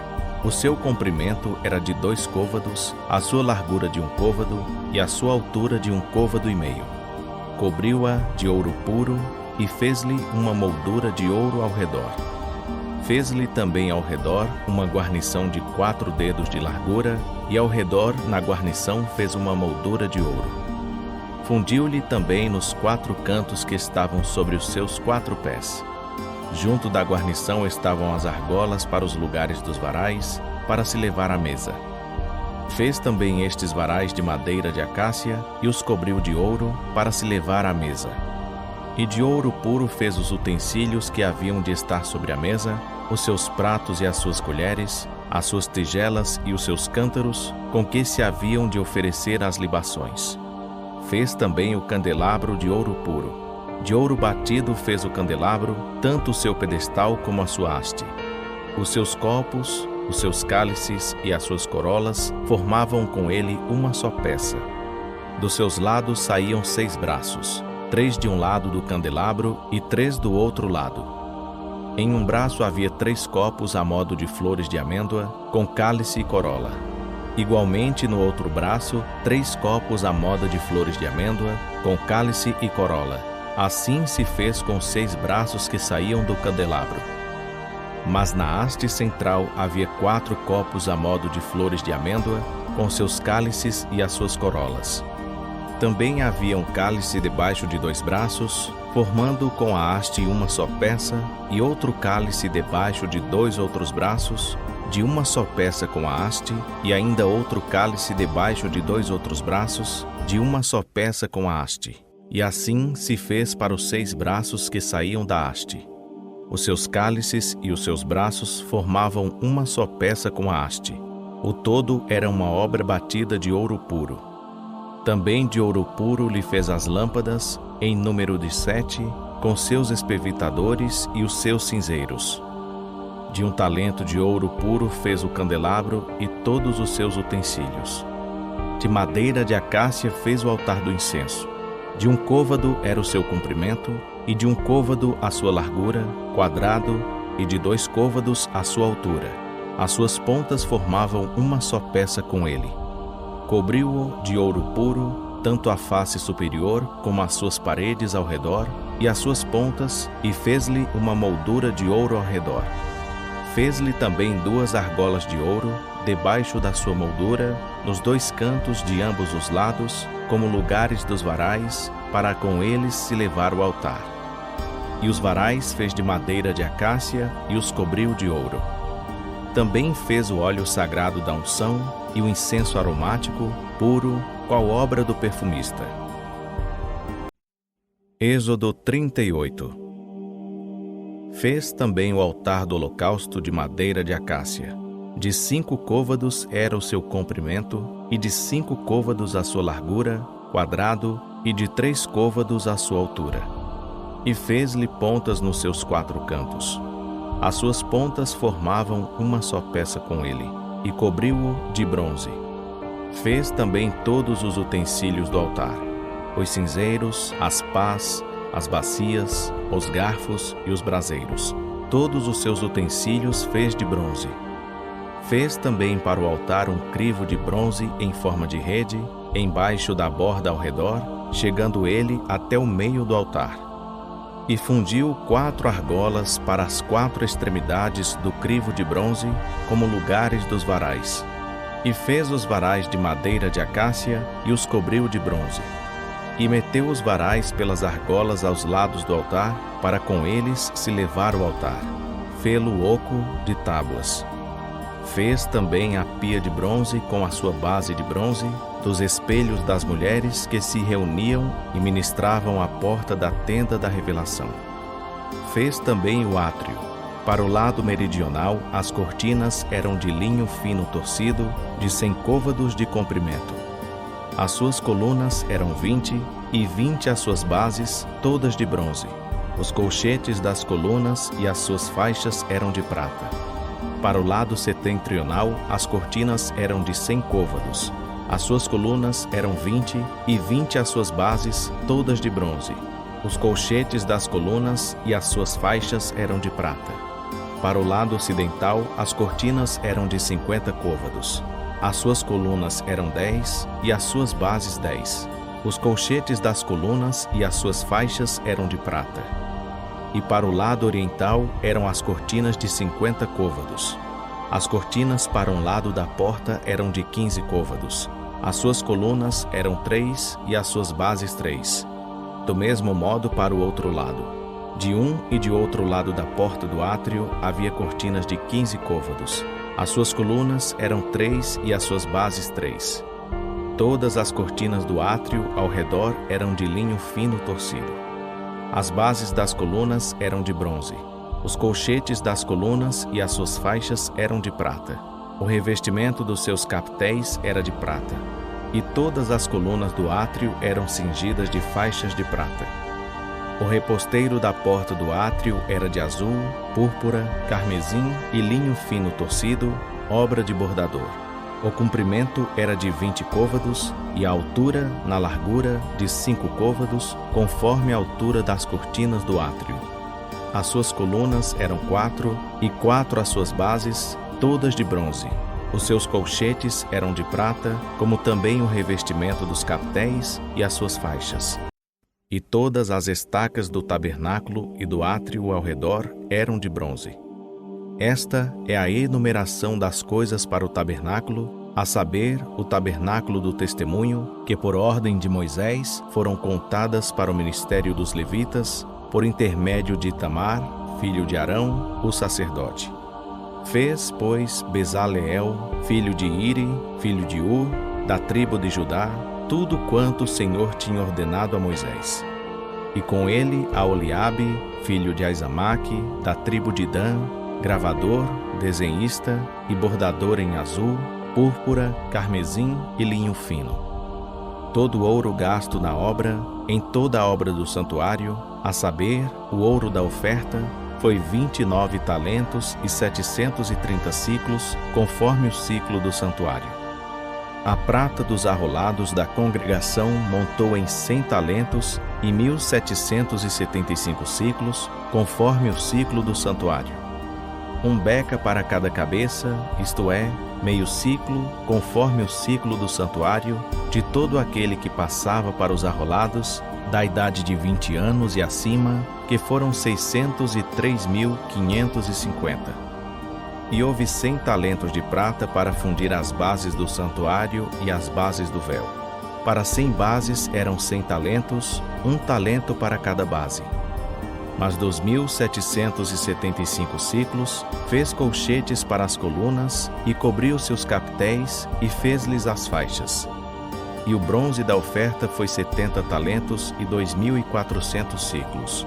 O seu comprimento era de 2 côvados, a sua largura de 1 côvado e a sua altura de 1 côvado e meio. Cobriu-a de ouro puro e fez-lhe uma moldura de ouro ao redor. Fez-lhe também ao redor uma guarnição de 4 dedos de largura e ao redor, na guarnição, fez uma moldura de ouro. Fundiu-lhe também nos 4 cantos que estavam sobre os seus 4 pés. Junto da guarnição estavam as argolas para os lugares dos varais, para se levar à mesa. Fez também estes varais de madeira de acácia e os cobriu de ouro para se levar à mesa. E de ouro puro fez os utensílios que haviam de estar sobre a mesa, os seus pratos e as suas colheres, as suas tigelas e os seus cântaros, com que se haviam de oferecer as libações. Fez também o candelabro de ouro puro. De ouro batido fez o candelabro, tanto o seu pedestal como a sua haste. Os seus copos, os seus cálices e as suas corolas formavam com ele uma só peça. Dos seus lados saíam 6 braços, 3 de um lado do candelabro e 3 do outro lado. Em um braço havia 3 copos a modo de flores de amêndoa, com cálice e corola. Igualmente no outro braço, 3 copos a modo de flores de amêndoa, com cálice e corola. Assim se fez com 6 braços que saíam do candelabro. Mas na haste central havia 4 copos a modo de flores de amêndoa, com seus cálices e as suas corolas. Também havia um cálice debaixo de 2 braços, formando com a haste uma só peça, e outro cálice debaixo de 2 outros braços, de uma só peça com a haste, e ainda outro cálice debaixo de 2 outros braços, de uma só peça com a haste. E assim se fez para os 6 braços que saíam da haste. Os seus cálices e os seus braços formavam uma só peça com a haste. O todo era uma obra batida de ouro puro. Também de ouro puro lhe fez as lâmpadas, em número de 7, com seus espevitadores e os seus cinzeiros. De um talento de ouro puro fez o candelabro e todos os seus utensílios. De madeira de acácia fez o altar do incenso. De 1 côvado era o seu comprimento, e de 1 côvado a sua largura, quadrado, e de 2 côvados a sua altura. As suas pontas formavam uma só peça com ele. Cobriu-o de ouro puro, tanto a face superior como as suas paredes ao redor, e as suas pontas, e fez-lhe uma moldura de ouro ao redor. Fez-lhe também 2 argolas de ouro, debaixo da sua moldura, nos 2 cantos de ambos os lados, como lugares dos varais, para com eles se levar o altar. E os varais fez de madeira de acácia e os cobriu de ouro. Também fez o óleo sagrado da unção e o incenso aromático, puro, qual obra do perfumista. Êxodo 38. Fez também o altar do holocausto de madeira de acácia. De 5 côvados era o seu comprimento, e de 5 côvados a sua largura, quadrado, e de 3 côvados a sua altura. E fez-lhe pontas nos seus 4 cantos. As suas pontas formavam uma só peça com ele, e cobriu-o de bronze. Fez também todos os utensílios do altar: os cinzeiros, as pás, as bacias, os garfos e os braseiros. Todos os seus utensílios fez de bronze. Fez também para o altar um crivo de bronze em forma de rede, embaixo da borda ao redor, chegando ele até o meio do altar. E fundiu 4 argolas para as 4 extremidades do crivo de bronze, como lugares dos varais. E fez os varais de madeira de acácia e os cobriu de bronze. E meteu os varais pelas argolas aos lados do altar, para com eles se levar o altar. Fê-lo oco de tábuas. Fez também a pia de bronze com a sua base de bronze, dos espelhos das mulheres que se reuniam e ministravam à porta da tenda da revelação. Fez também o átrio. Para o lado meridional, as cortinas eram de linho fino torcido, de 100 côvados de comprimento. As suas colunas eram 20, e 20 as suas bases, todas de bronze. Os colchetes das colunas e as suas faixas eram de prata. Para o lado setentrional, as cortinas eram de 100 côvados. As suas colunas eram 20, e 20 as suas bases, todas de bronze. Os colchetes das colunas e as suas faixas eram de prata. Para o lado ocidental, as cortinas eram de 50 côvados. As suas colunas eram 10, e as suas bases 10. Os colchetes das colunas e as suas faixas eram de prata. E para o lado oriental eram as cortinas de 50 côvados. As cortinas para um lado da porta eram de 15 côvados. As suas colunas eram 3 e as suas bases 3. Do mesmo modo para o outro lado. De um e de outro lado da porta do átrio havia cortinas de 15 côvados. As suas colunas eram 3 e as suas bases 3. Todas as cortinas do átrio ao redor eram de linho fino torcido. As bases das colunas eram de bronze. Os colchetes das colunas e as suas faixas eram de prata. O revestimento dos seus captéis era de prata. E todas as colunas do átrio eram cingidas de faixas de prata. O reposteiro da porta do átrio era de azul, púrpura, carmesim e linho fino torcido, obra de bordador. O comprimento era de 20 côvados e a altura, na largura, de 5 côvados, conforme a altura das cortinas do átrio. As suas colunas eram 4, e 4 as suas bases, todas de bronze. Os seus colchetes eram de prata, como também o revestimento dos captéis e as suas faixas. E todas as estacas do tabernáculo e do átrio ao redor eram de bronze. Esta é a enumeração das coisas para o tabernáculo, a saber, o tabernáculo do testemunho, que por ordem de Moisés foram contadas para o ministério dos levitas, por intermédio de Itamar, filho de Arão, o sacerdote. Fez, pois, Bezaleel, filho de Iri, filho de Ur, da tribo de Judá, tudo quanto o Senhor tinha ordenado a Moisés. E com ele a Oliabe, filho de Aizamaque, da tribo de Dan, gravador, desenhista e bordador em azul, púrpura, carmesim e linho fino. Todo o ouro gasto na obra, em toda a obra do santuário, a saber, o ouro da oferta, foi 29 talentos e 730 ciclos, conforme o ciclo do santuário. A prata dos arrolados da congregação montou em 100 talentos e 1.775 ciclos, conforme o ciclo do santuário. 1 beca para cada cabeça, isto é, meio ciclo, conforme o ciclo do santuário, de todo aquele que passava para os arrolados, da idade de 20 anos e acima, que foram 603.550. E houve 100 talentos de prata para fundir as bases do santuário e as bases do véu. Para 100 bases eram 100 talentos, 1 talento para cada base. Mas dos 1.775 ciclos, fez colchetes para as colunas, e cobriu seus capitéis, e fez-lhes as faixas. E o bronze da oferta foi 70 talentos e 2.400 ciclos.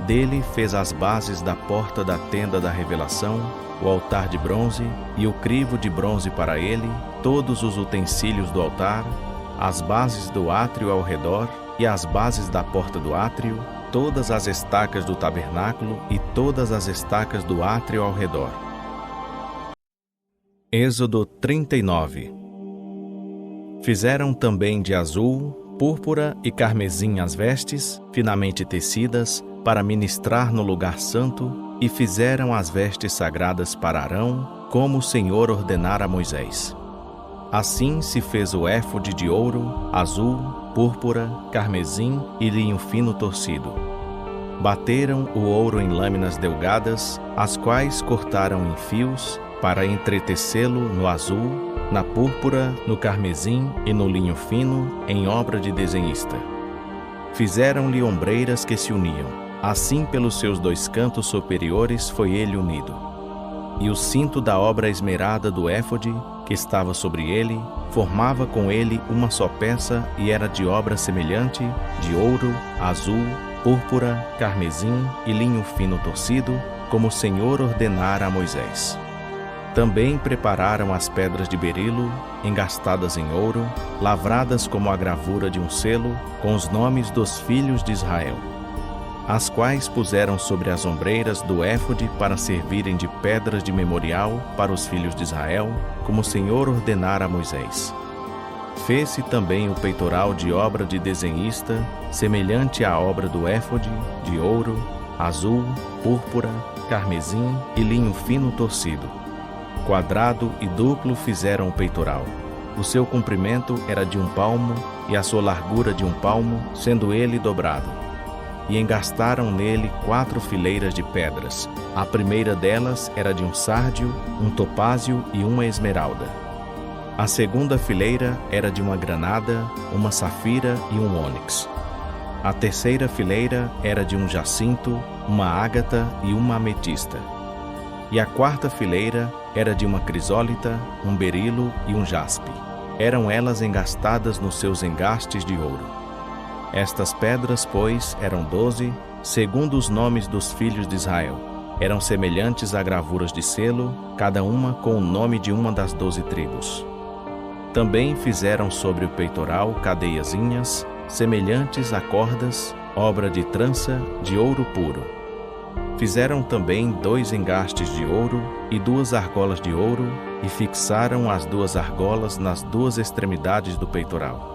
Dele fez as bases da porta da tenda da revelação, o altar de bronze, e o crivo de bronze para ele, todos os utensílios do altar, as bases do átrio ao redor, e as bases da porta do átrio, todas as estacas do tabernáculo e todas as estacas do átrio ao redor. Êxodo 39. Fizeram também de azul, púrpura e carmesim as vestes, finamente tecidas, para ministrar no lugar santo, e fizeram as vestes sagradas para Arão, como o Senhor ordenara a Moisés. Assim se fez o éfode de ouro, azul, púrpura, carmesim e linho fino torcido. Bateram o ouro em lâminas delgadas, as quais cortaram em fios, para entretecê-lo no azul, na púrpura, no carmesim e no linho fino, em obra de desenhista. Fizeram-lhe ombreiras que se uniam. Assim, pelos seus 2 cantos superiores foi ele unido. E o cinto da obra esmerada do éfode, que estava sobre ele, formava com ele uma só peça e era de obra semelhante, de ouro, azul, púrpura, carmesim e linho fino torcido, como o Senhor ordenara a Moisés. Também prepararam as pedras de berilo, engastadas em ouro, lavradas como a gravura de um selo, com os nomes dos filhos de Israel, as quais puseram sobre as ombreiras do éfode para servirem de pedras de memorial para os filhos de Israel, como o Senhor ordenara a Moisés. Fez-se também o peitoral de obra de desenhista, semelhante à obra do éfode, de ouro, azul, púrpura, carmesim e linho fino torcido. Quadrado e duplo fizeram o peitoral. O seu comprimento era de 1 palmo e a sua largura de 1 palmo, sendo ele dobrado. E engastaram nele 4 fileiras de pedras. A primeira delas era de um sárdio, um topázio e uma esmeralda. A segunda fileira era de uma granada, uma safira e um ônix. A terceira fileira era de um jacinto, uma ágata e uma ametista. E a quarta fileira era de uma crisólita, um berilo e um jaspe. Eram elas engastadas nos seus engastes de ouro. Estas pedras, pois, eram 12, segundo os nomes dos filhos de Israel. Eram semelhantes a gravuras de selo, cada uma com o nome de uma das 12 tribos. Também fizeram sobre o peitoral cadeiazinhas, semelhantes a cordas, obra de trança de ouro puro. Fizeram também 2 engastes de ouro e 2 argolas de ouro, e fixaram as 2 argolas nas 2 extremidades do peitoral.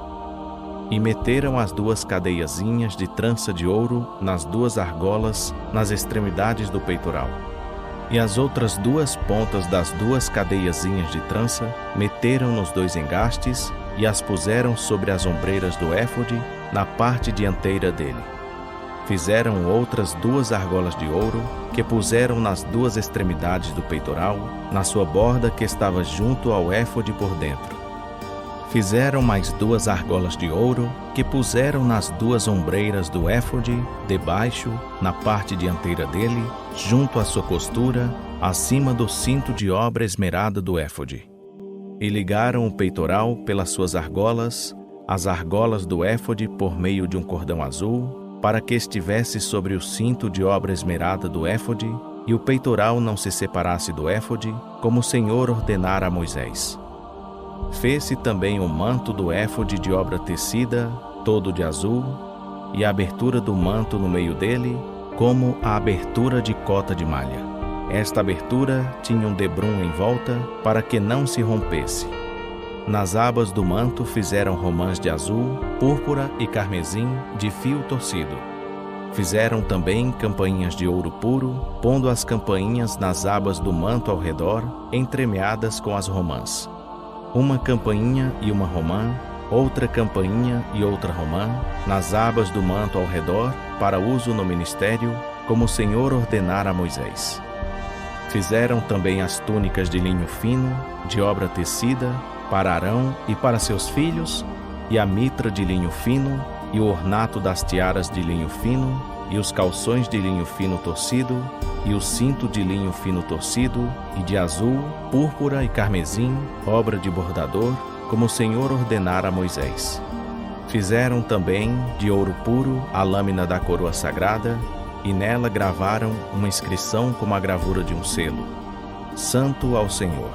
E meteram as 2 cadeiazinhas de trança de ouro nas 2 argolas nas extremidades do peitoral. E as outras 2 pontas das 2 cadeiazinhas de trança meteram nos 2 engastes e as puseram sobre as ombreiras do éfode, na parte dianteira dele. Fizeram outras 2 argolas de ouro, que puseram nas 2 extremidades do peitoral, na sua borda que estava junto ao éfode por dentro. Fizeram mais 2 argolas de ouro, que puseram nas 2 ombreiras do éfode, debaixo, na parte dianteira dele, junto à sua costura, acima do cinto de obra esmerada do éfode. E ligaram o peitoral pelas suas argolas, as argolas do éfode por meio de um cordão azul, para que estivesse sobre o cinto de obra esmerada do éfode, e o peitoral não se separasse do éfode, como o Senhor ordenara a Moisés. Fez-se também o manto do éfode de obra tecida, todo de azul, e a abertura do manto no meio dele, como a abertura de cota de malha. Esta abertura tinha um debrum em volta, para que não se rompesse. Nas abas do manto fizeram romãs de azul, púrpura e carmesim de fio torcido. Fizeram também campainhas de ouro puro, pondo as campainhas nas abas do manto ao redor, entremeadas com as romãs. Uma campainha e uma romã, outra campainha e outra romã, nas abas do manto ao redor, para uso no ministério, como o Senhor ordenara a Moisés. Fizeram também as túnicas de linho fino, de obra tecida, para Arão e para seus filhos, e a mitra de linho fino, e o ornato das tiaras de linho fino, e os calções de linho fino torcido, e o cinto de linho fino torcido, e de azul, púrpura e carmesim, obra de bordador, como o Senhor ordenara a Moisés. Fizeram também, de ouro puro, a lâmina da coroa sagrada, e nela gravaram uma inscrição como a gravura de um selo: Santo ao Senhor.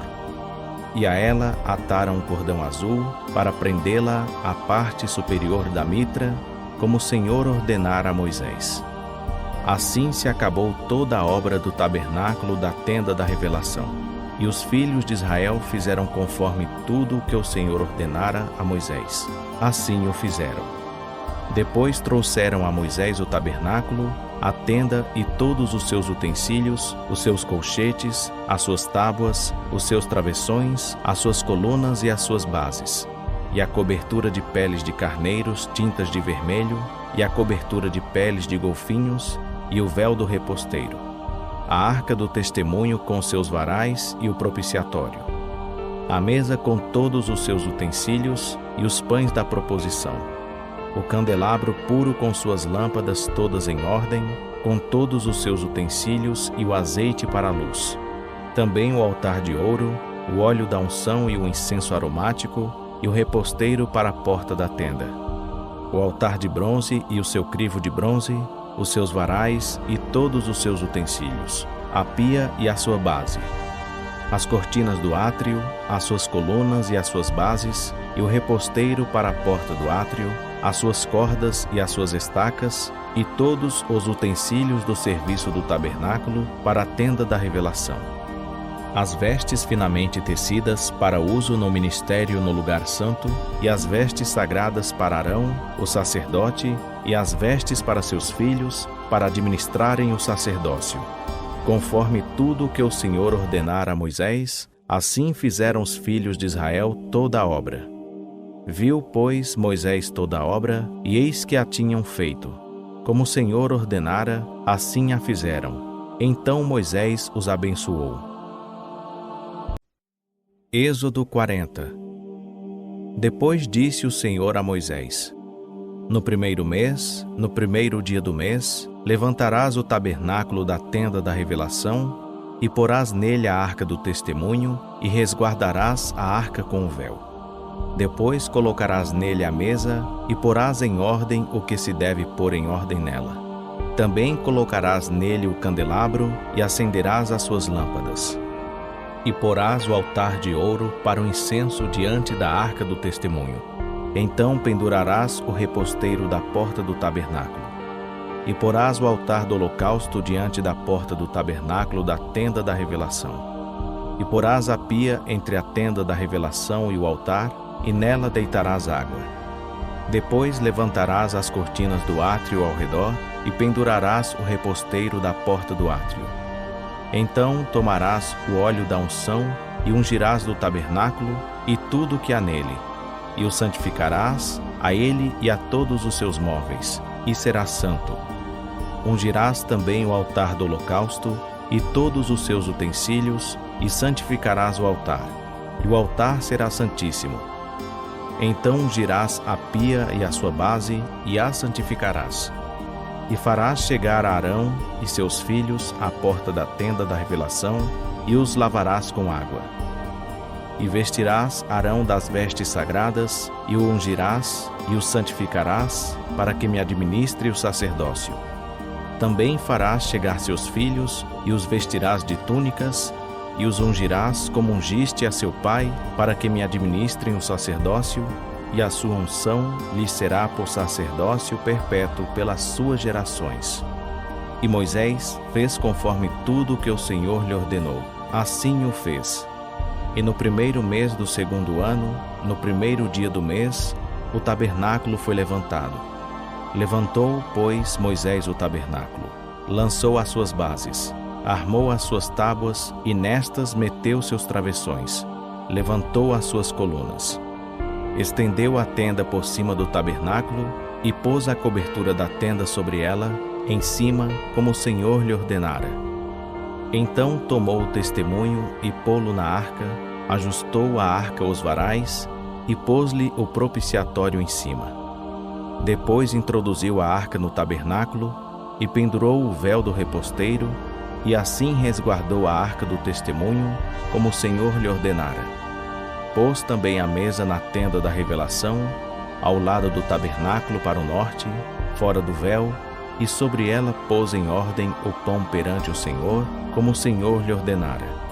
E a ela ataram um cordão azul, para prendê-la à parte superior da mitra, como o Senhor ordenara a Moisés. Assim se acabou toda a obra do tabernáculo da tenda da revelação. E os filhos de Israel fizeram conforme tudo o que o Senhor ordenara a Moisés. Assim o fizeram. Depois trouxeram a Moisés o tabernáculo, a tenda e todos os seus utensílios, os seus colchetes, as suas tábuas, os seus travessões, as suas colunas e as suas bases, e a cobertura de peles de carneiros tintas de vermelho, e a cobertura de peles de golfinhos, e o véu do reposteiro, a arca do testemunho com seus varais e o propiciatório, a mesa com todos os seus utensílios e os pães da proposição, o candelabro puro com suas lâmpadas todas em ordem, com todos os seus utensílios e o azeite para a luz. Também o altar de ouro, o óleo da unção e o incenso aromático, e o reposteiro para a porta da tenda. O altar de bronze e o seu crivo de bronze, os seus varais e todos os seus utensílios, a pia e a sua base, as cortinas do átrio, as suas colunas e as suas bases, e o reposteiro para a porta do átrio, as suas cordas e as suas estacas, e todos os utensílios do serviço do tabernáculo para a tenda da revelação. As vestes finamente tecidas para uso no ministério no lugar santo, e as vestes sagradas para Arão, o sacerdote, e as vestes para seus filhos, para administrarem o sacerdócio. Conforme tudo o que o Senhor ordenara a Moisés, assim fizeram os filhos de Israel toda a obra. Viu, pois, Moisés toda a obra, e eis que a tinham feito. Como o Senhor ordenara, assim a fizeram. Então Moisés os abençoou. Êxodo 40. Depois disse o Senhor a Moisés: No primeiro mês, no primeiro dia do mês, levantarás o tabernáculo da tenda da revelação, e porás nele a arca do testemunho, e resguardarás a arca com o véu. Depois colocarás nele a mesa, e porás em ordem o que se deve pôr em ordem nela. Também colocarás nele o candelabro, e acenderás as suas lâmpadas. E porás o altar de ouro para o incenso diante da arca do testemunho. Então pendurarás o reposteiro da porta do tabernáculo. E porás o altar do holocausto diante da porta do tabernáculo da tenda da revelação. E porás a pia entre a tenda da revelação e o altar, e nela deitarás água. Depois levantarás as cortinas do átrio ao redor, e pendurarás o reposteiro da porta do átrio. Então tomarás o óleo da unção, e ungirás do tabernáculo, e tudo o que há nele, e o santificarás, a ele e a todos os seus móveis, e será santo. Ungirás também o altar do holocausto, e todos os seus utensílios, e santificarás o altar, e o altar será santíssimo. Então ungirás a pia e a sua base, e a santificarás. E farás chegar a Arão e seus filhos à porta da tenda da revelação, e os lavarás com água. E vestirás Arão das vestes sagradas, e o ungirás, e o santificarás, para que me administre o sacerdócio. Também farás chegar seus filhos, e os vestirás de túnicas, e os ungirás como ungiste a seu pai, para que me administrem o sacerdócio, e a sua unção lhes será por sacerdócio perpétuo pelas suas gerações. E Moisés fez conforme tudo o que o Senhor lhe ordenou. Assim o fez. E no primeiro mês do segundo ano, no primeiro dia do mês, o tabernáculo foi levantado. Levantou, pois, Moisés o tabernáculo, lançou as suas bases, armou as suas tábuas e nestas meteu seus travessões, levantou as suas colunas. Estendeu a tenda por cima do tabernáculo e pôs a cobertura da tenda sobre ela, em cima, como o Senhor lhe ordenara. Então tomou o testemunho e pô-lo na arca, ajustou a arca aos varais e pôs-lhe o propiciatório em cima. Depois introduziu a arca no tabernáculo e pendurou o véu do reposteiro, e assim resguardou a arca do testemunho, como o Senhor lhe ordenara. Pôs também a mesa na tenda da revelação, ao lado do tabernáculo para o norte, fora do véu, e sobre ela pôs em ordem o pão perante o Senhor, como o Senhor lhe ordenara.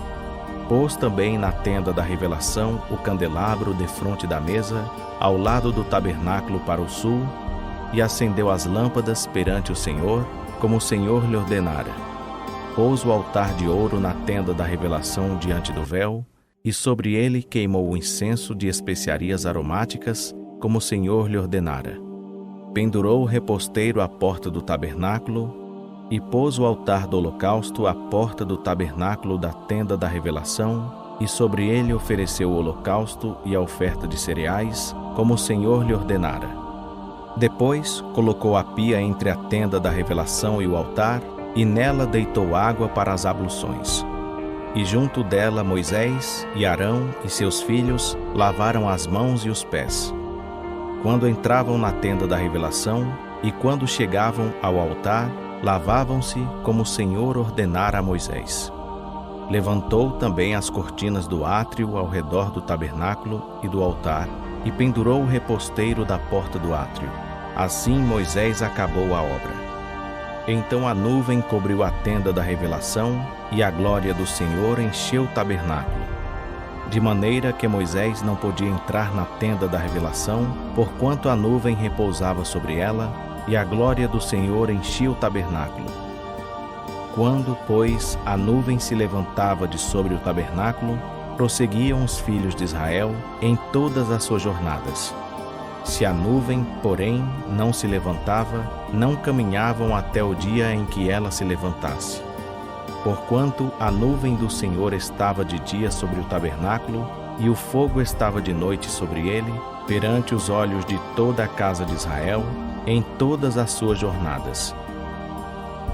Pôs também na tenda da revelação o candelabro defronte da mesa, ao lado do tabernáculo para o sul, e acendeu as lâmpadas perante o Senhor, como o Senhor lhe ordenara. Pôs o altar de ouro na tenda da revelação diante do véu, e sobre ele queimou o incenso de especiarias aromáticas, como o Senhor lhe ordenara. Pendurou o reposteiro à porta do tabernáculo, e pôs o altar do holocausto à porta do tabernáculo da tenda da revelação, e sobre ele ofereceu o holocausto e a oferta de cereais, como o Senhor lhe ordenara. Depois colocou a pia entre a tenda da revelação e o altar, e nela deitou água para as abluções. E junto dela Moisés e Arão e seus filhos lavaram as mãos e os pés. Quando entravam na tenda da revelação e quando chegavam ao altar, lavavam-se como o Senhor ordenara a Moisés. Levantou também as cortinas do átrio ao redor do tabernáculo e do altar e pendurou o reposteiro da porta do átrio. Assim Moisés acabou a obra. Então a nuvem cobriu a tenda da revelação e a glória do Senhor encheu o tabernáculo, de maneira que Moisés não podia entrar na tenda da revelação, porquanto a nuvem repousava sobre ela e a glória do Senhor enchia o tabernáculo. Quando, pois, a nuvem se levantava de sobre o tabernáculo, prosseguiam os filhos de Israel em todas as suas jornadas. Se a nuvem, porém, não se levantava, não caminhavam até o dia em que ela se levantasse. Porquanto a nuvem do Senhor estava de dia sobre o tabernáculo, e o fogo estava de noite sobre ele, perante os olhos de toda a casa de Israel, em todas as suas jornadas.